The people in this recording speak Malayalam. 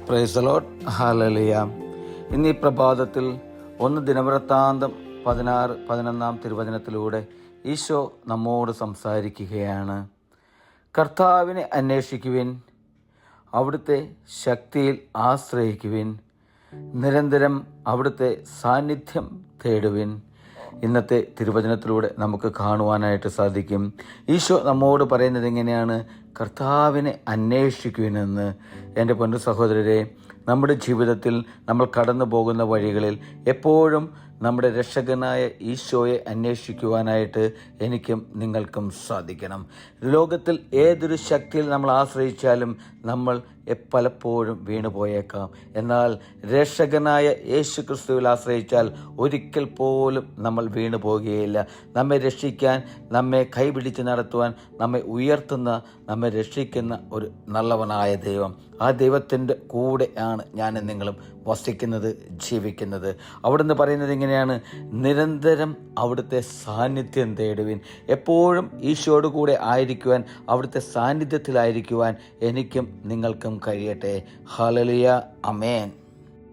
Praise the Lord. ഹല്ലേലൂയ. ഇന്ന് ഈ പ്രഭാതത്തിൽ 1 ദിനവൃത്താന്തം 16-11 തിരുവചനത്തിലൂടെ ഈശോ നമ്മോട് സംസാരിക്കുകയാണ്. കർത്താവിനെ അന്വേഷിക്കുവിൻ, അവിടുത്തെ ശക്തിയിൽ ആശ്രയിക്കുവിൻ, നിരന്തരം അവിടുത്തെ സാന്നിധ്യം തേടുവിൻ. ഇന്നത്തെ തിരുവചനത്തിലൂടെ നമുക്ക് കാണുവാനായിട്ട് സാധിക്കും. ഈശോ നമ്മോട് പറയുന്നത് എങ്ങനെയാണ്? കർത്താവിനെ അന്വേഷിക്കുവിനെന്ന്. എൻ്റെ പൊന്നു സഹോദരരെ, നമ്മുടെ ജീവിതത്തിൽ നമ്മൾ കടന്നു പോകുന്ന വഴികളിൽ എപ്പോഴും നമ്മുടെ രക്ഷകനായ ഈശോയെ അന്വേഷിക്കുവാനായിട്ട് എനിക്കും നിങ്ങൾക്കും സാധിക്കണം. ലോകത്തിൽ ഏതൊരു ശക്തിയിൽ നമ്മൾ ആശ്രയിച്ചാലും നമ്മൾ പലപ്പോഴും വീണു പോയേക്കാം. എന്നാൽ രക്ഷകനായ യേശു ക്രിസ്തുവിൽ ആശ്രയിച്ചാൽ ഒരിക്കൽ പോലും നമ്മൾ വീണു പോകുകയില്ല. നമ്മെ രക്ഷിക്കാൻ, നമ്മെ കൈപിടിച്ച് നടത്തുവാൻ, നമ്മെ ഉയർത്തുന്ന, നമ്മെ രക്ഷിക്കുന്ന ഒരു നല്ലവനായ ദൈവം, ആ ദൈവത്തിൻ്റെ കൂടെയാണ് ഞാനും നിങ്ങളും വസിക്കുന്നത്, ജീവിക്കുന്നത്. അവിടുന്ന് പറയുന്നത് ഇങ്ങനെയാണ്: നിരന്തരം അവിടുത്തെ സാന്നിധ്യം തേടുവിൻ. എപ്പോഴും ഈശോയോട് കൂടെ ആയിരിക്കുവാൻ, അവിടുത്തെ സാന്നിധ്യത്തിലായിരിക്കുവാൻ എനിക്കും നിങ്ങൾക്കും കഴിയട്ടെ. ഹല്ലേലൂയ. ആമേൻ.